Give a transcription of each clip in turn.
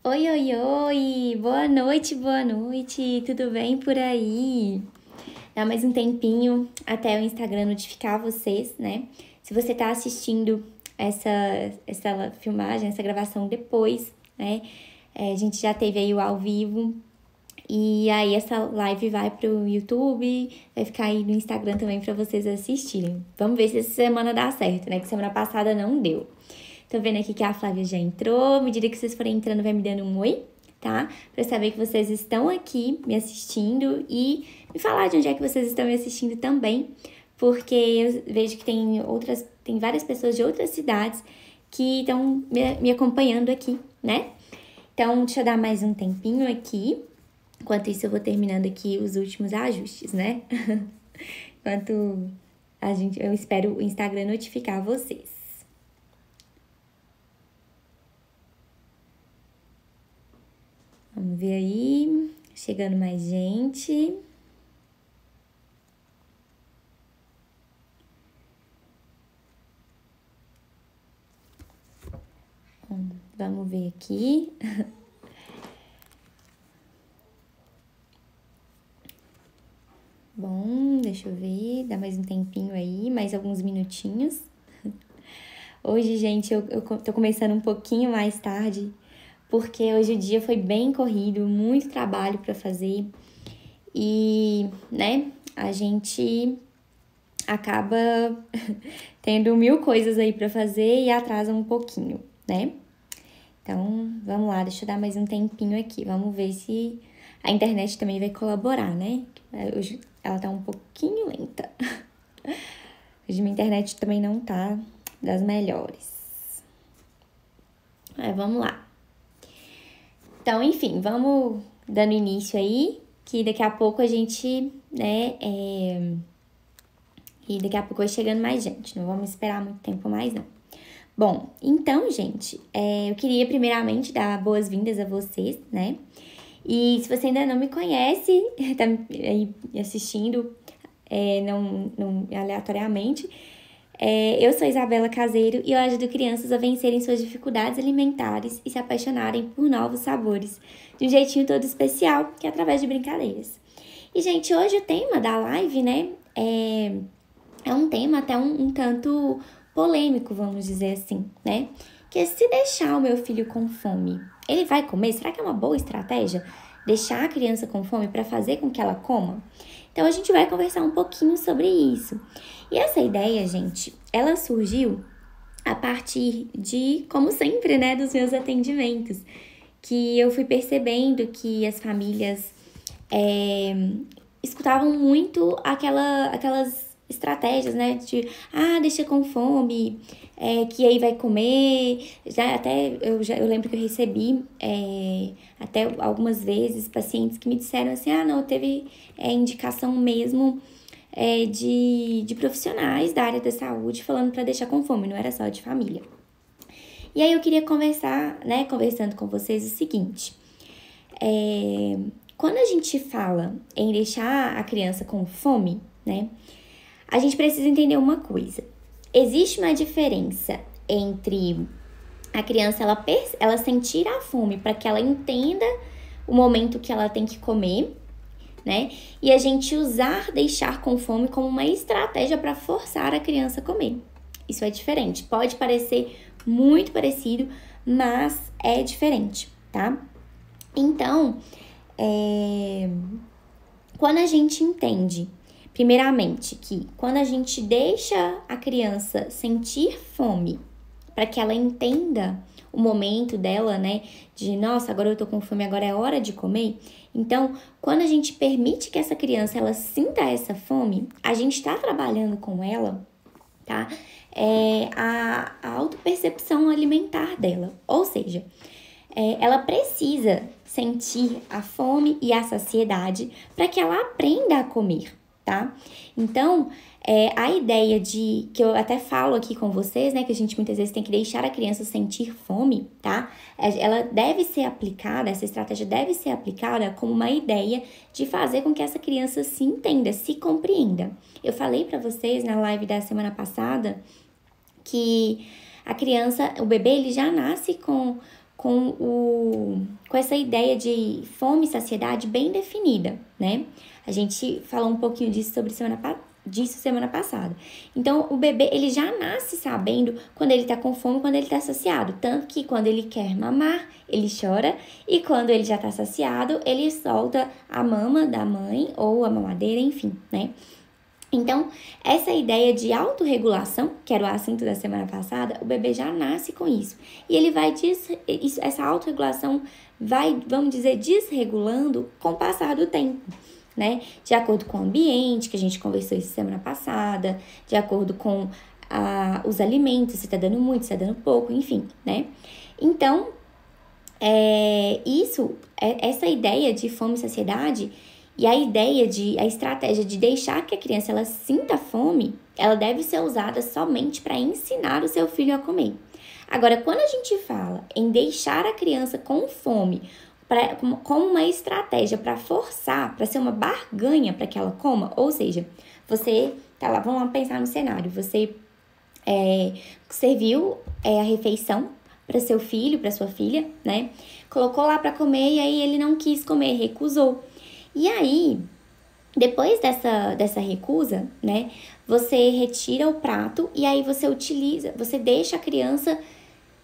Oi, oi, oi! Boa noite! Tudo bem por aí? Dá mais um tempinho até o Instagram notificar vocês, né? Se você tá assistindo essa filmagem, essa gravação depois, né? A gente já teve aí o ao vivo. E aí essa live vai pro YouTube, vai ficar aí no Instagram também pra vocês assistirem. Vamos ver se essa semana dá certo, né? Que semana passada não deu. Tô vendo aqui que a Flávia já entrou. À medida que vocês forem entrando, vai me dando um oi, tá? Pra eu saber que vocês estão aqui me assistindo e me falar de onde é que vocês estão me assistindo também. Porque eu vejo que tem várias pessoas de outras cidades que estão me acompanhando aqui, né? Então, deixa eu dar mais um tempinho aqui. Enquanto isso, eu vou terminando aqui os últimos ajustes, né? Enquanto eu espero o Instagram notificar vocês. Vamos ver aí, chegando mais gente. Vamos ver aqui. Bom, deixa eu ver, dá mais um tempinho aí, mais alguns minutinhos. Hoje, gente, eu tô começando um pouquinho mais tarde, porque hoje o dia foi bem corrido, muito trabalho para fazer. E, né, a gente acaba tendo mil coisas aí para fazer e atrasa um pouquinho, né? Então, vamos lá, deixa eu dar mais um tempinho aqui. Vamos ver se a internet também vai colaborar, né? Hoje ela tá um pouquinho lenta. Hoje minha internet também não tá das melhores. Mas vamos lá. Então, enfim, vamos dando início aí, que daqui a pouco a gente, né, e daqui a pouco vai chegando mais gente. Não vamos esperar muito tempo mais, não. Bom, então, gente, eu queria primeiramente dar boas-vindas a vocês, né? E se você ainda não me conhece, tá aí assistindo não aleatoriamente, eu sou Isabela Caseiro e eu ajudo crianças a vencerem suas dificuldades alimentares e se apaixonarem por novos sabores, de um jeitinho todo especial, que é através de brincadeiras. E, gente, hoje o tema da live, né, é um tema até um tanto polêmico, vamos dizer assim, né? Que se deixar o meu filho com fome, ele vai comer? Será que é uma boa estratégia deixar a criança com fome para fazer com que ela coma? Então, a gente vai conversar um pouquinho sobre isso. E essa ideia, gente, ela surgiu a partir de, como sempre, né, dos meus atendimentos, que eu fui percebendo que as famílias escutavam muito aquelas estratégias, né, de, deixa com fome, que aí vai comer. Eu lembro que eu recebi até algumas vezes pacientes que me disseram assim, não, teve indicação mesmo de profissionais da área da saúde falando para deixar com fome, não era só de família. E aí eu queria conversar, né, conversando com vocês o seguinte, quando a gente fala em deixar a criança com fome, né, a gente precisa entender uma coisa. Existe uma diferença entre a criança ela sentir a fome para que ela entenda o momento que ela tem que comer, né? E a gente usar deixar com fome como uma estratégia para forçar a criança a comer. Isso é diferente. Pode parecer muito parecido, mas é diferente, tá? Então, quando a gente entende, primeiramente, que quando a gente deixa a criança sentir fome para que ela entenda o momento dela, né, de nossa, agora eu tô com fome, agora é hora de comer. Então, quando a gente permite que essa criança ela sinta essa fome, a gente tá trabalhando com ela, tá? A autopercepção alimentar dela. Ou seja, ela precisa sentir a fome e a saciedade para que ela aprenda a comer, tá? Então, a ideia que eu até falo aqui com vocês, né, que a gente muitas vezes tem que deixar a criança sentir fome, tá? Ela deve ser aplicada, essa estratégia deve ser aplicada como uma ideia de fazer com que essa criança se entenda, se compreenda. Eu falei para vocês na live da semana passada que a criança, o bebê, ele já nasce com com essa ideia de fome e saciedade bem definida, né? A gente falou um pouquinho disso semana passada. Então, o bebê, ele já nasce sabendo quando ele tá com fome, quando ele tá saciado. Tanto que quando ele quer mamar, ele chora. E quando ele já tá saciado, ele solta a mama da mãe ou a mamadeira, enfim, né? Então, essa ideia de autorregulação, que era o assunto da semana passada, o bebê já nasce com isso. E ele vai, essa autorregulação vai, vamos dizer, desregulando com o passar do tempo, né? De acordo com o ambiente, que a gente conversou isso semana passada, de acordo com os alimentos, se tá dando muito, se tá dando pouco, enfim, né? Então, essa ideia de fome e saciedade e a estratégia de deixar que a criança ela sinta fome, ela deve ser usada somente para ensinar o seu filho a comer. Agora, quando a gente fala em deixar a criança com fome como uma estratégia para forçar, para ser uma barganha para que ela coma, ou seja, você tá lá, vamos lá pensar no cenário, você serviu a refeição para seu filho, para sua filha, né? Colocou lá para comer e aí ele não quis comer, recusou. E aí, depois dessa recusa, né, você retira o prato e aí você deixa a criança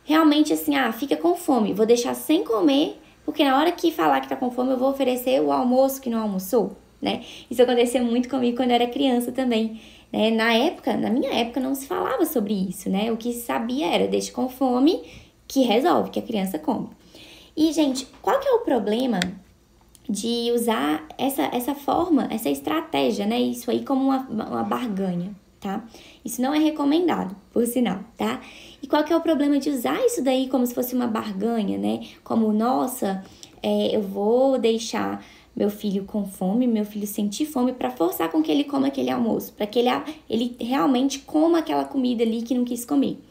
realmente assim, fica com fome, vou deixar sem comer, porque na hora que falar que tá com fome, eu vou oferecer o almoço que não almoçou, né? Isso aconteceu muito comigo quando eu era criança também, né? Na minha época, não se falava sobre isso, né? O que se sabia era, deixa com fome, que resolve, que a criança come. E, gente, qual que é o problema de usar essa forma, essa estratégia, né? Isso aí como uma barganha, tá? Isso não é recomendado, por sinal, tá? E qual que é o problema de usar isso daí como se fosse uma barganha, né? Como, nossa, eu vou deixar meu filho com fome, meu filho sentir fome para forçar com que ele coma aquele almoço, para que ele realmente coma aquela comida ali que não quis comer.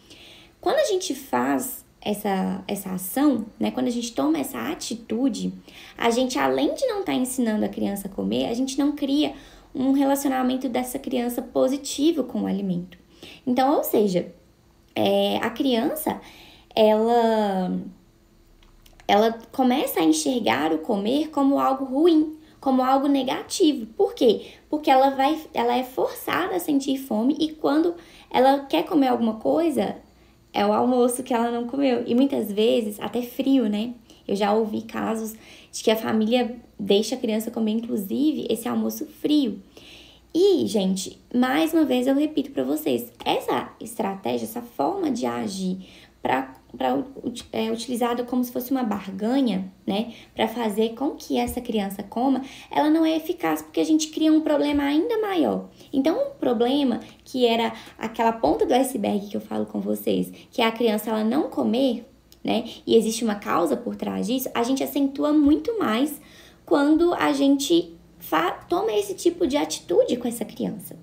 Quando a gente faz essa ação, né? Quando a gente toma essa atitude, a gente, além de não estar ensinando a criança a comer, a gente não cria um relacionamento dessa criança positivo com o alimento. Então, ou seja, a criança, ela começa a enxergar o comer como algo ruim, como algo negativo. Por quê? Porque ela é forçada a sentir fome e quando ela quer comer alguma coisa, é o almoço que ela não comeu. E muitas vezes, até frio, né? Eu já ouvi casos de que a família deixa a criança comer, inclusive, esse almoço frio. E, gente, mais uma vez eu repito para vocês, essa estratégia, essa forma de agir utilizada como se fosse uma barganha, né? Para fazer com que essa criança coma, ela não é eficaz porque a gente cria um problema ainda maior. Então, um problema que era aquela ponta do iceberg que eu falo com vocês, que é a criança ela não comer, né? E existe uma causa por trás disso, a gente acentua muito mais quando a gente toma esse tipo de atitude com essa criança,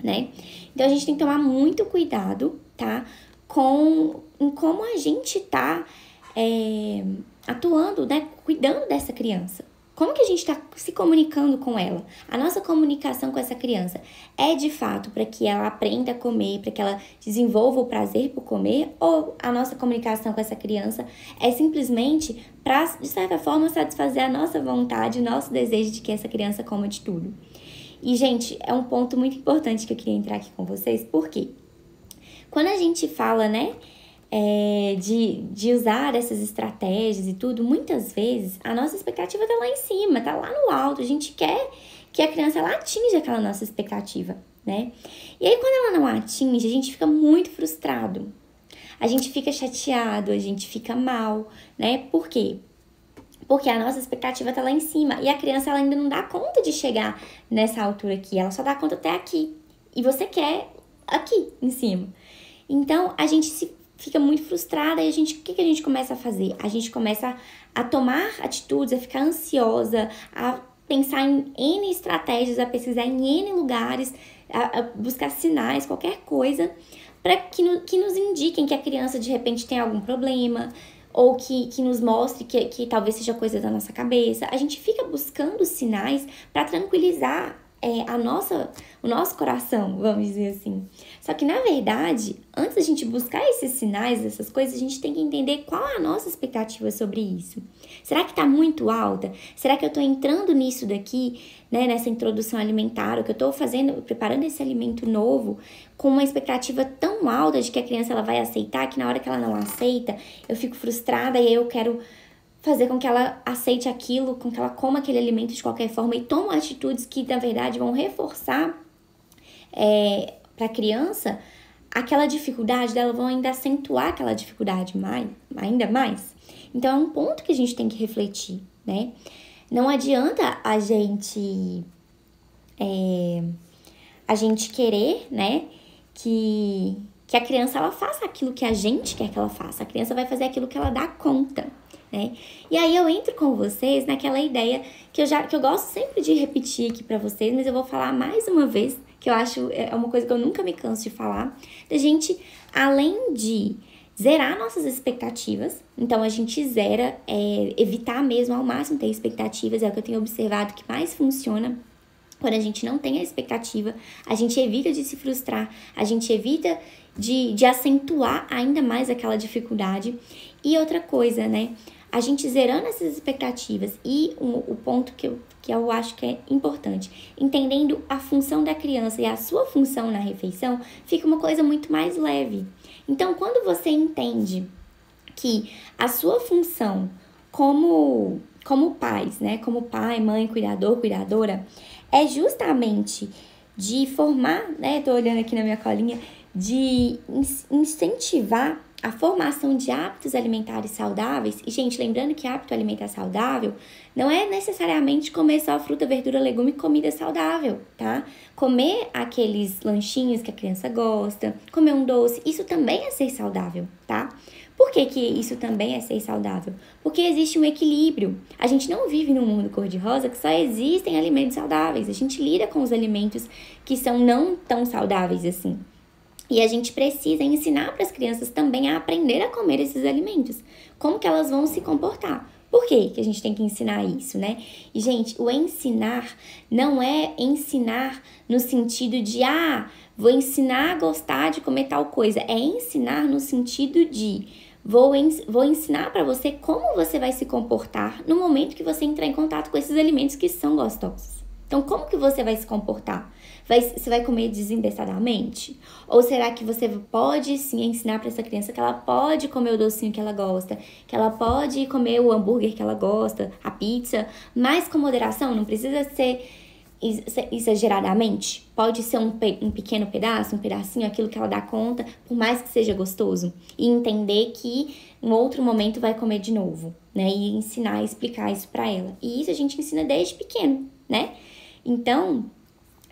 né? Então, a gente tem que tomar muito cuidado, tá? Em como a gente tá atuando, né? Cuidando dessa criança. Como que a gente está se comunicando com ela? A nossa comunicação com essa criança é de fato para que ela aprenda a comer, para que ela desenvolva o prazer por comer? Ou a nossa comunicação com essa criança é simplesmente para, de certa forma, satisfazer a nossa vontade, o nosso desejo de que essa criança coma de tudo? E, gente, é um ponto muito importante que eu queria entrar aqui com vocês, porque quando a gente fala, né, de usar essas estratégias e tudo, muitas vezes a nossa expectativa tá lá em cima, tá lá no alto. A gente quer que a criança ela atinja aquela nossa expectativa, né? E aí, quando ela não atinge, a gente fica muito frustrado. A gente fica chateado, a gente fica mal, né? Por quê? Porque a nossa expectativa tá lá em cima e a criança ela ainda não dá conta de chegar nessa altura aqui, ela só dá conta até aqui. E você quer aqui em cima. Então, a gente fica muito frustrada e o que a gente começa a fazer? A gente começa a tomar atitudes, a ficar ansiosa, a pensar em N estratégias, a pesquisar em N lugares, a buscar sinais, qualquer coisa, para que nos indiquem que a criança de repente tem algum problema, ou que nos mostre que talvez seja coisa da nossa cabeça. A gente fica buscando sinais para tranquilizar o nosso coração, vamos dizer assim. Só que, na verdade, antes da gente buscar esses sinais, essas coisas, a gente tem que entender qual é a nossa expectativa sobre isso. Será que tá muito alta? Será que eu tô entrando nisso daqui, né, nessa introdução alimentar, ou que eu tô preparando esse alimento novo com uma expectativa tão alta de que a criança ela vai aceitar, que na hora que ela não aceita, eu fico frustrada e aí eu quero fazer com que ela aceite aquilo, com que ela coma aquele alimento de qualquer forma e tome atitudes que, na verdade, vão reforçar para a criança aquela dificuldade dela, vão ainda acentuar aquela dificuldade ainda mais. Então, é um ponto que a gente tem que refletir, né? Não adianta a gente querer, né, que a criança ela faça aquilo que a gente quer que ela faça. A criança vai fazer aquilo que ela dá conta, né? E aí eu entro com vocês naquela ideia que eu gosto sempre de repetir aqui pra vocês, mas eu vou falar mais uma vez, que eu acho é uma coisa que eu nunca me canso de falar, da gente, além de zerar nossas expectativas, então a gente zera, evitar mesmo ao máximo ter expectativas, é o que eu tenho observado que mais funciona. Quando a gente não tem a expectativa, a gente evita de se frustrar, a gente evita de acentuar ainda mais aquela dificuldade. E outra coisa, né? A gente zerando essas expectativas e o ponto que eu acho que é importante, entendendo a função da criança e a sua função na refeição, fica uma coisa muito mais leve. Então, quando você entende que a sua função como pais, né? Como pai, mãe, cuidador, cuidadora, é justamente de formar, né? Tô olhando aqui na minha colinha, de incentivar a formação de hábitos alimentares saudáveis. E, gente, lembrando que hábito alimentar saudável não é necessariamente comer só fruta, verdura, legume e comida saudável, tá? Comer aqueles lanchinhos que a criança gosta, comer um doce, isso também é ser saudável, tá? Por que isso também é ser saudável? Porque existe um equilíbrio. A gente não vive num mundo cor-de-rosa que só existem alimentos saudáveis. A gente lida com os alimentos que são não tão saudáveis assim. E a gente precisa ensinar para as crianças também a aprender a comer esses alimentos. Como que elas vão se comportar. Por que a gente tem que ensinar isso, né? E, gente, o ensinar não é ensinar no sentido de, vou ensinar a gostar de comer tal coisa. É ensinar no sentido de, vou ensinar para você como você vai se comportar no momento que você entrar em contato com esses alimentos que são gostosos. Então, como que você vai se comportar? Você vai comer desinteressadamente? Ou será que você pode sim ensinar para essa criança que ela pode comer o docinho que ela gosta, que ela pode comer o hambúrguer que ela gosta, a pizza, mas com moderação, não precisa ser exageradamente? Pode ser um pequeno pedaço, um pedacinho, aquilo que ela dá conta, por mais que seja gostoso. E entender que em outro momento vai comer de novo, né? E ensinar, explicar isso para ela. E isso a gente ensina desde pequeno, né? Então,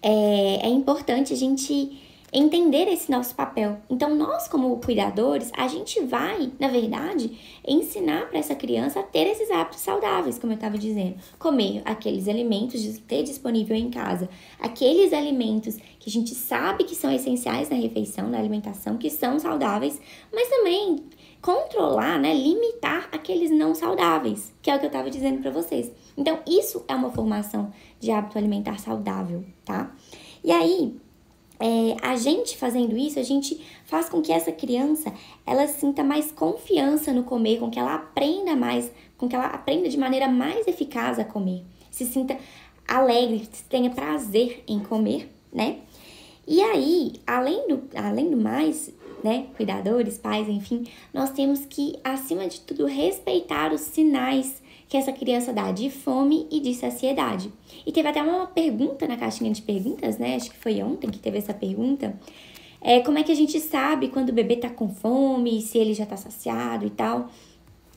é importante a gente entender esse nosso papel. Então, nós como cuidadores, a gente vai, na verdade, ensinar para essa criança a ter esses hábitos saudáveis, como eu estava dizendo. Comer aqueles alimentos, ter disponível em casa. Aqueles alimentos que a gente sabe que são essenciais na refeição, na alimentação, que são saudáveis, mas também controlar, né, limitar aqueles não saudáveis, que é o que eu estava dizendo para vocês. Então, isso é uma formação de hábito alimentar saudável, tá? E aí, a gente fazendo isso, a gente faz com que essa criança, ela sinta mais confiança no comer, com que ela aprenda mais, com que ela aprenda de maneira mais eficaz a comer. Se sinta alegre, tenha prazer em comer, né? E aí, além do mais, né, cuidadores, pais, enfim, nós temos que, acima de tudo, respeitar os sinais que essa criança dá de fome e de saciedade. E teve até uma pergunta na caixinha de perguntas, né? Acho que foi ontem que teve essa pergunta. Como é que a gente sabe quando o bebê tá com fome, se ele já tá saciado e tal?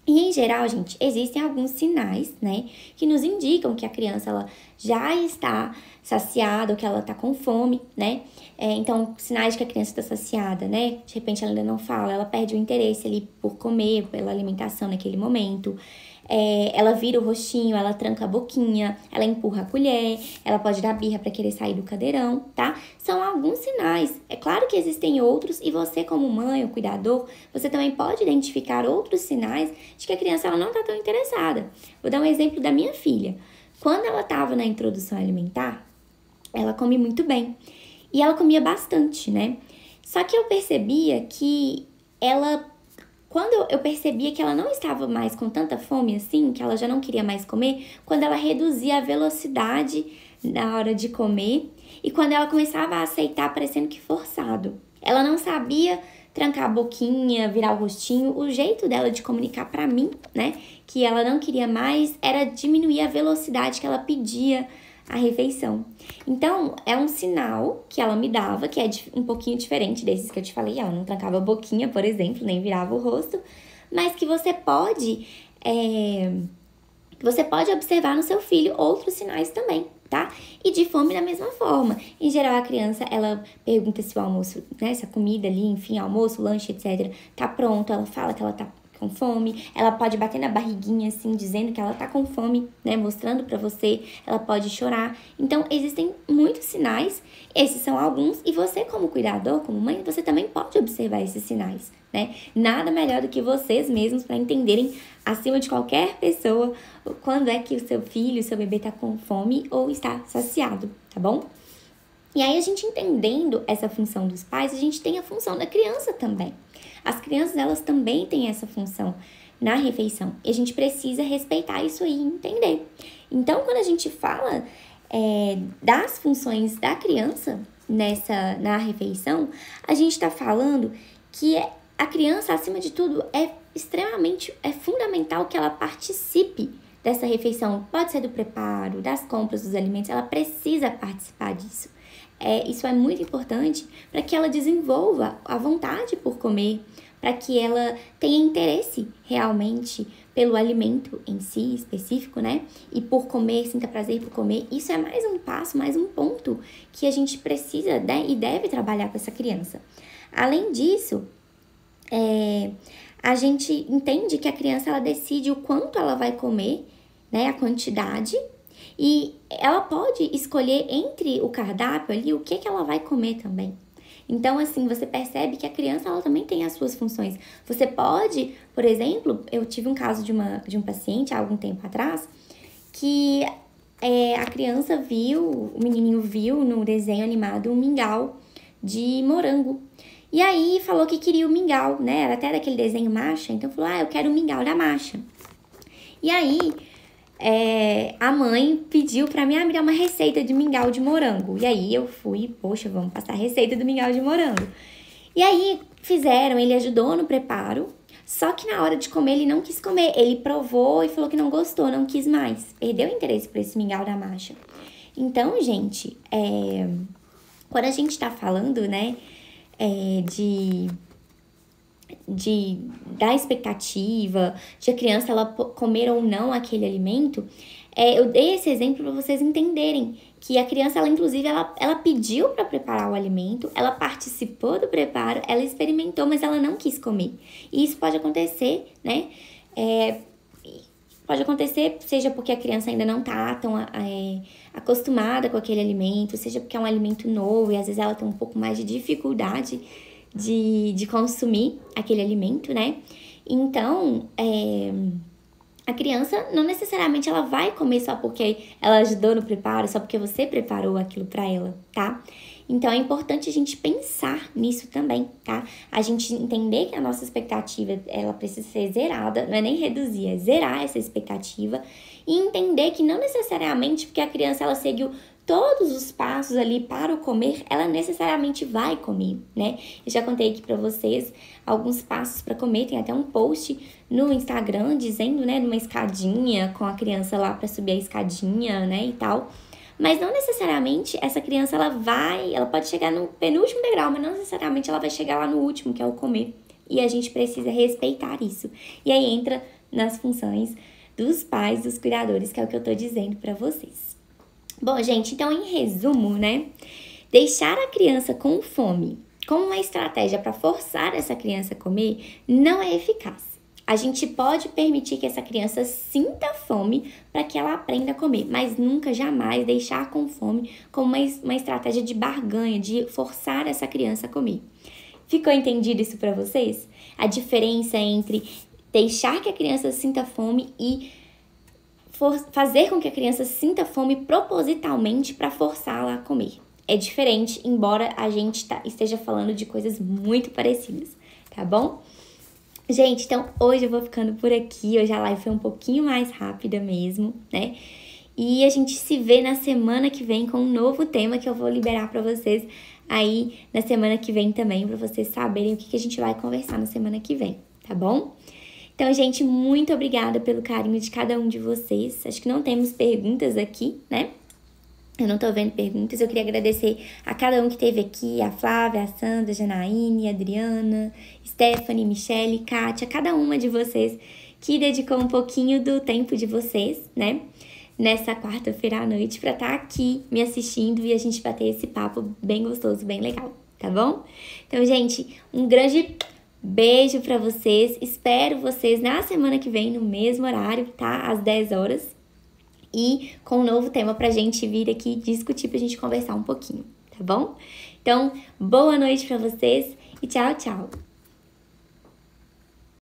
E, em geral, gente, existem alguns sinais, né, que nos indicam que a criança, ela já está saciada ou que ela tá com fome, né? Então, sinais de que a criança está saciada, né? De repente, ela ainda não fala, ela perde o interesse ali por comer, pela alimentação naquele momento. Ela vira o rostinho, ela tranca a boquinha, ela empurra a colher, ela pode dar birra para querer sair do cadeirão, tá? São alguns sinais. É claro que existem outros e você, como mãe ou cuidador, você também pode identificar outros sinais de que a criança ela não tá tão interessada. Vou dar um exemplo da minha filha. Quando ela estava na introdução alimentar, Ela come muito bem. E ela comia bastante, né? Só que eu percebia que quando eu percebia que ela não estava mais com tanta fome assim, que ela já não queria mais comer, quando ela reduzia a velocidade na hora de comer e quando ela começava a aceitar parecendo que forçado. Ela não sabia trancar a boquinha, virar o rostinho. O jeito dela de comunicar pra mim, né, que ela não queria mais, era diminuir a velocidade que ela pedia a refeição. Então, é um sinal que ela me dava, que é um pouquinho diferente desses que eu te falei. Ela não trancava a boquinha, por exemplo, nem virava o rosto, mas que você pode observar no seu filho outros sinais também, tá? E de fome da mesma forma. Em geral, a criança, ela pergunta se o almoço, né, se a comida ali, enfim, almoço, lanche, etc, tá pronto. Ela fala que ela tá com fome, ela pode bater na barriguinha assim, dizendo que ela tá com fome, né, mostrando pra você, ela pode chorar. Então, existem muitos sinais, esses são alguns, e você como cuidador, como mãe, você também pode observar esses sinais, né? Nada melhor do que vocês mesmos para entenderem, acima de qualquer pessoa, quando é que o seu filho, o seu bebê tá com fome ou está saciado, tá bom? E aí, a gente entendendo essa função dos pais, a gente tem a função da criança também. As crianças, elas também têm essa função na refeição. E a gente precisa respeitar isso aí e entender. Então, quando a gente fala das funções da criança na refeição, a gente está falando que a criança, acima de tudo, é fundamental que ela participe dessa refeição. Pode ser do preparo, das compras dos alimentos, ela precisa participar disso. Isso é muito importante para que ela desenvolva a vontade por comer, para que ela tenha interesse realmente pelo alimento em si, específico, né? E por comer, sinta prazer por comer. Isso é mais um passo, mais um ponto que a gente precisa, né, e deve trabalhar com essa criança. Além disso, a gente entende que a criança, ela decide o quanto ela vai comer, né? A quantidade. E ela pode escolher entre o cardápio ali o que ela vai comer também. Então, assim, você percebe que a criança, ela também tem as suas funções. Você pode, por exemplo, eu tive um caso de um paciente há algum tempo atrás, que a criança o menininho viu no desenho animado um mingau de morango. E aí falou que queria o mingau, né? Era até daquele desenho Masha, então falou, eu quero o mingau da Masha. E aí a mãe pediu pra mim, me dar uma receita de mingau de morango. E aí eu fui, poxa, vamos passar a receita do mingau de morango. E aí ele ajudou no preparo, só que na hora de comer ele não quis comer. Ele provou e falou que não gostou, não quis mais. Perdeu o interesse por esse mingau da Masha. Então, gente, quando a gente tá falando, né, da expectativa de a criança ela comer ou não aquele alimento, eu dei esse exemplo para vocês entenderem que a criança, ela inclusive, ela pediu para preparar o alimento, ela participou do preparo, ela experimentou, mas ela não quis comer. E isso pode acontecer, né? Pode acontecer, seja porque a criança ainda não tá tão acostumada com aquele alimento, seja porque é um alimento novo e às vezes ela tem um pouco mais de dificuldade de consumir aquele alimento, né? Então, a criança não necessariamente ela vai comer só porque ela ajudou no preparo, só porque você preparou aquilo pra ela, tá? Então, é importante a gente pensar nisso também, tá? A gente entender que a nossa expectativa, ela precisa ser zerada, não é nem reduzir, é zerar essa expectativa e entender que não necessariamente porque a criança, ela seguiu todos os passos ali para o comer, ela necessariamente vai comer, né? Eu já contei aqui pra vocês alguns passos para comer, tem até um post no Instagram dizendo, né, numa escadinha com a criança lá para subir a escadinha, né, e tal. Mas não necessariamente essa criança, ela pode chegar no penúltimo degrau, mas não necessariamente ela vai chegar lá no último, que é o comer. E a gente precisa respeitar isso. E aí entra nas funções dos pais, dos cuidadores, que é o que eu tô dizendo pra vocês. Bom, gente, então em resumo, né? Deixar a criança com fome como uma estratégia para forçar essa criança a comer não é eficaz. A gente pode permitir que essa criança sinta fome para que ela aprenda a comer, mas nunca, jamais deixar com fome como uma estratégia de barganha, de forçar essa criança a comer. Ficou entendido isso para vocês? A diferença entre deixar que a criança sinta fome e fazer com que a criança sinta fome propositalmente para forçá-la a comer. É diferente, embora a gente esteja falando de coisas muito parecidas, tá bom? Gente, então hoje eu vou ficando por aqui. Hoje a live foi um pouquinho mais rápida mesmo, né? E a gente se vê na semana que vem com um novo tema que eu vou liberar para vocês aí na semana que vem também, para vocês saberem o que a gente vai conversar na semana que vem, tá bom? Então, gente, muito obrigada pelo carinho de cada um de vocês. Acho que não temos perguntas aqui, né? Eu não tô vendo perguntas. Eu queria agradecer a cada um que esteve aqui, a Flávia, a Sandra, a Janaíne, a Adriana, Stephanie, Michele, Kátia, cada uma de vocês que dedicou um pouquinho do tempo de vocês, né? Nessa quarta-feira à noite para estar aqui me assistindo e a gente bater esse papo bem gostoso, bem legal, tá bom? Então, gente, um grande beijo para vocês. Espero vocês na semana que vem, no mesmo horário, tá? Às 10 horas. E com um novo tema pra gente vir aqui discutir, pra gente conversar um pouquinho, tá bom? Então, boa noite pra vocês e tchau, tchau!